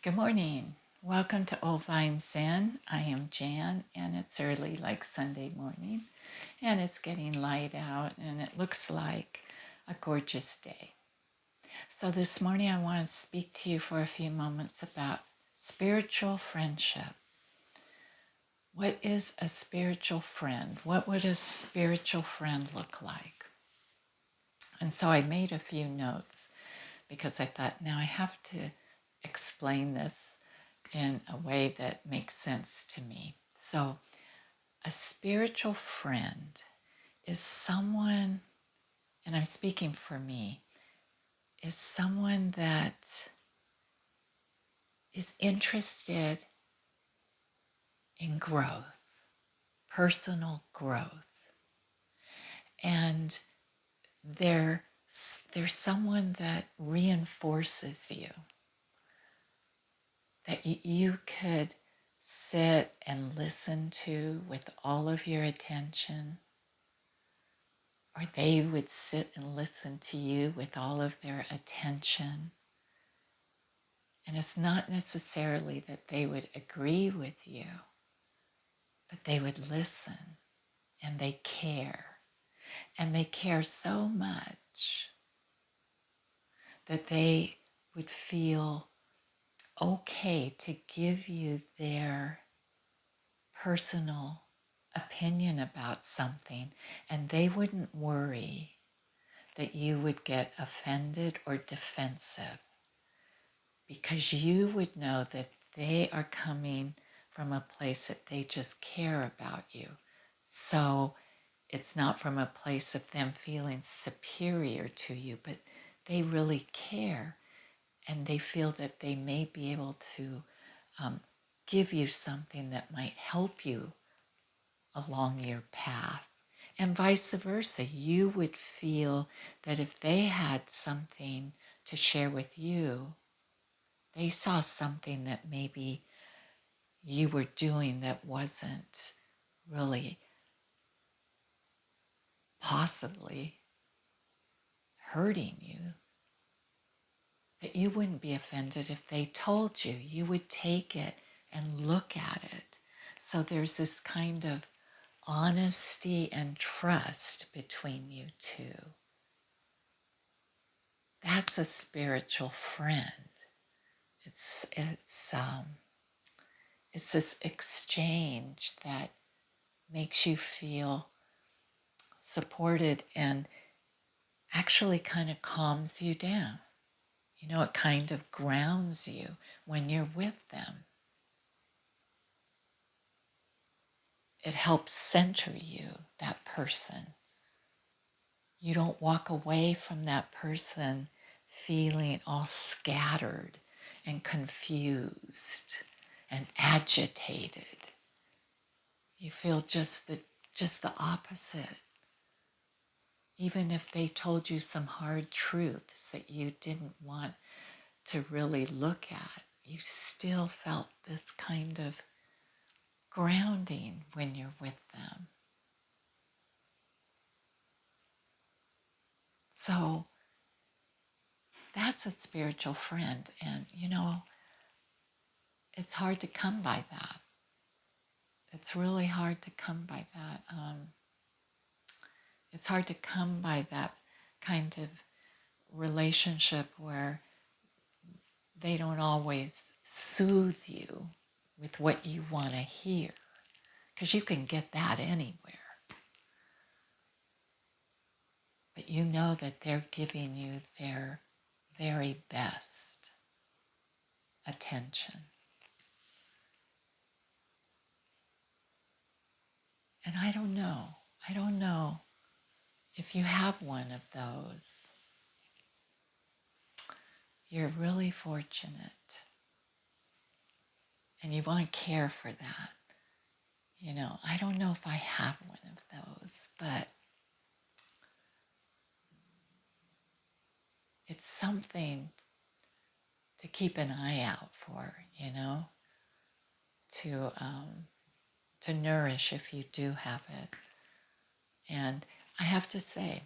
Good morning. Welcome to Old Vine Zen. I am Jan, and it's early like Sunday morning, and it's getting light out, and it looks like a gorgeous day. So this morning I want to speak to you for a few moments about spiritual friendship. What is a spiritual friend? What would a spiritual friend look like? And so I made a few notes because I thought, now I have to explain this in a way that makes sense to me. So, a spiritual friend is someone, and I'm speaking for me, is someone that is interested in growth, personal growth. And they're someone that reinforces you, that you could sit and listen to with all of your attention, or they would sit and listen to you with all of their attention. And it's not necessarily that they would agree with you, but they would listen, and they care. And they care so much that they would feel okay to give you their personal opinion about something, and they wouldn't worry that you would get offended or defensive, because you would know that they are coming from a place that they just care about you. So it's not from a place of them feeling superior to you, but they really care, and they feel that they may be able to give you something that might help you along your path. And vice versa, you would feel that if they had something to share with you, they saw something that maybe you were doing that wasn't really possibly hurting you, that you wouldn't be offended if they told you. You would take it and look at it. So there's this kind of honesty and trust between you two. That's a spiritual friend. It's this exchange that makes you feel supported and actually kind of calms you down. You know, it kind of grounds you when you're with them. It helps center you, that person. You don't walk away from that person feeling all scattered and confused and agitated. You feel just the opposite. Even if they told you some hard truths that you didn't want to really look at, you still felt this kind of grounding when you're with them. So that's a spiritual friend. And, you know, it's hard to come by that. It's really hard to come by that. It's hard to come by that kind of relationship where they don't always soothe you with what you want to hear, because you can get that anywhere. But you know that they're giving you their very best attention. And I don't know if you have one of those. You're really fortunate, and you want to care for that. You know, I don't know if I have one of those, but it's something to keep an eye out for, you know, to nourish if you do have it. And I have to say,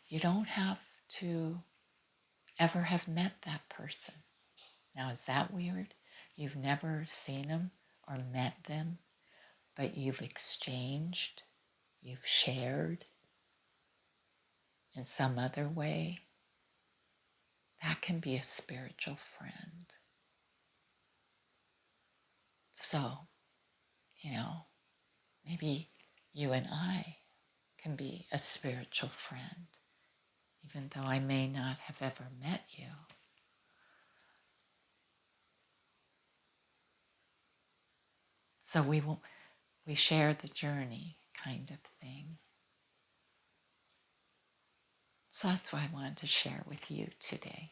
you don't have to ever have met that person. Now, is that weird? You've never seen them or met them, but you've exchanged, you've shared in some other way. That can be a spiritual friend. So, maybe you and I can be a spiritual friend, even though I may not have ever met you. So we share the journey kind of thing. So that's why I wanted to share with you today.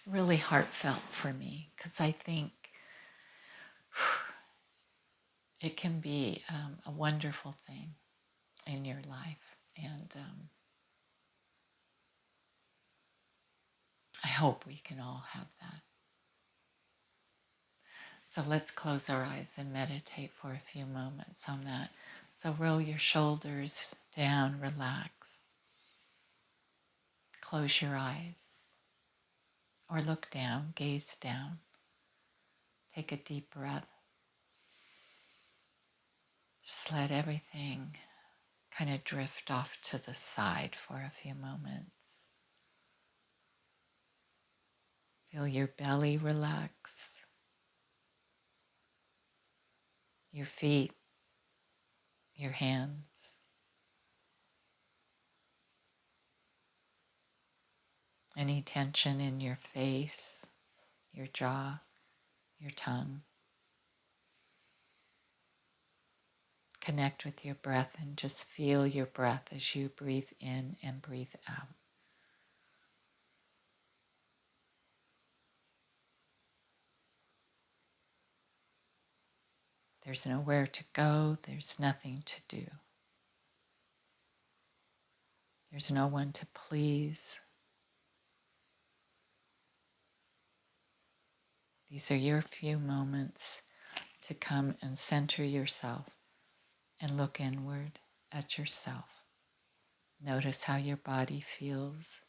Really heartfelt for me, because I think it can be a wonderful thing in your life. And I hope we can all have that. So let's close our eyes and meditate for a few moments on that. So roll your shoulders down, relax. Close your eyes or look down, gaze down. Take a deep breath. Just let everything kind of drift off to the side for a few moments. Feel your belly relax, your feet, your hands. Any tension in your face, your jaw, your tongue. Connect with your breath and just feel your breath as you breathe in and breathe out. There's nowhere to go. There's nothing to do. There's no one to please. These are your few moments to come and center yourself and look inward at yourself. Notice how your body feels,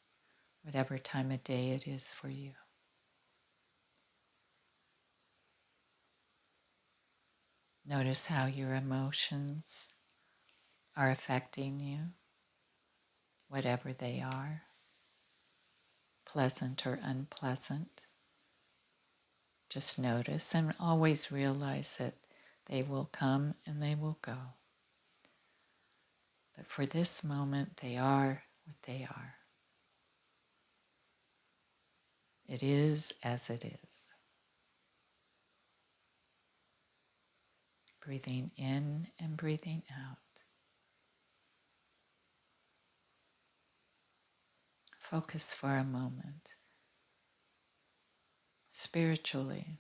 whatever time of day it is for you. Notice how your emotions are affecting you, whatever they are, pleasant or unpleasant. Just notice and always realize that they will come and they will go. But for this moment, they are what they are. It is as it is. Breathing in and breathing out. Focus for a moment. Spiritually,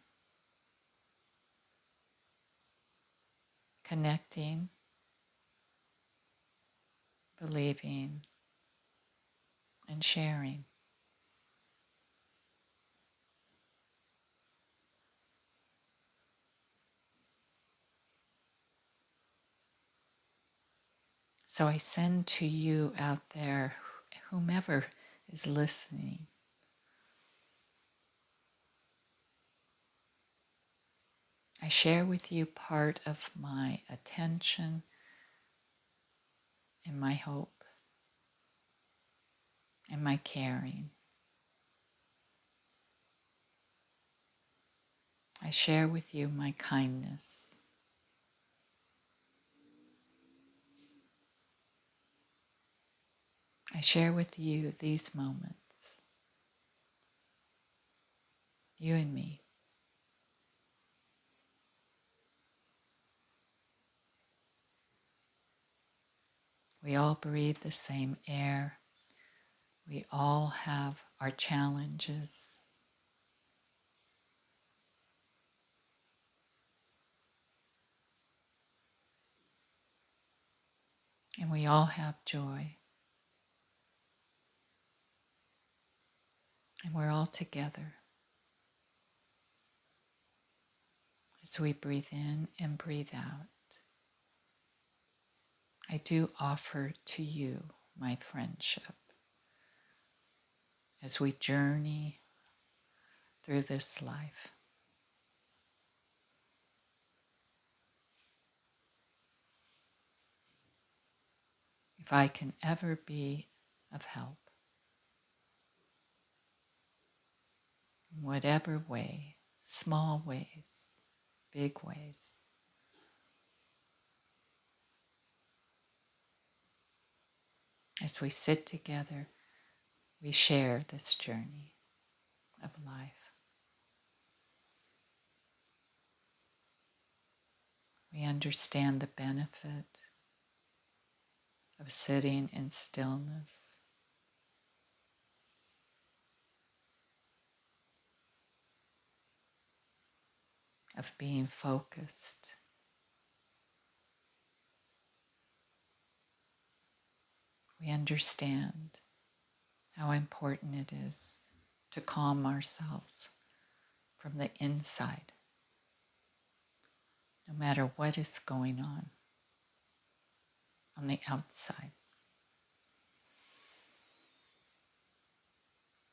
connecting, believing, and sharing. So I send to you out there, whomever is listening, I share with you part of my attention and my hope and my caring. I share with you my kindness. I share with you these moments, you and me. We all breathe the same air. We all have our challenges. And we all have joy. And we're all together as we breathe in and breathe out. I do offer to you my friendship as we journey through this life. If I can ever be of help, in whatever way, small ways, big ways, as we sit together, we share this journey of life. We understand the benefit of sitting in stillness, of being focused. We understand how important it is to calm ourselves from the inside, no matter what is going on the outside.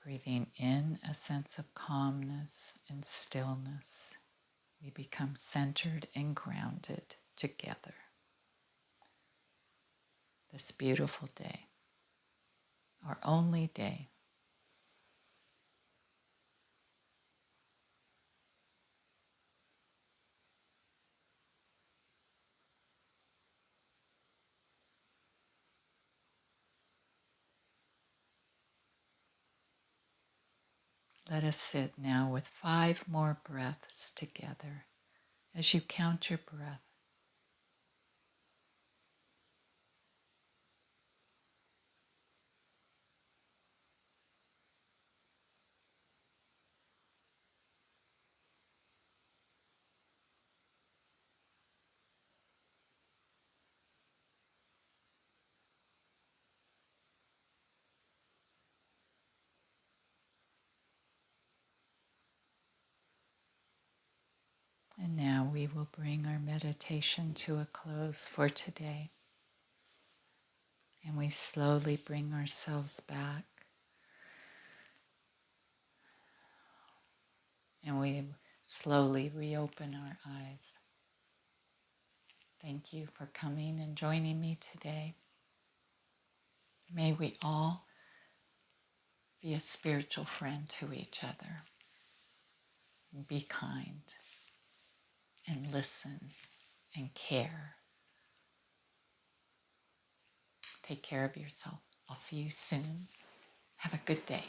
Breathing in a sense of calmness and stillness, we become centered and grounded together. This beautiful day, our only day. Let us sit now with 5 more breaths together. As you count your breath, and now we will bring our meditation to a close for today. And we slowly bring ourselves back. And we slowly reopen our eyes. Thank you for coming and joining me today. May we all be a spiritual friend to each other. Be kind and listen and care. Take care of yourself. I'll see you soon. Have a good day.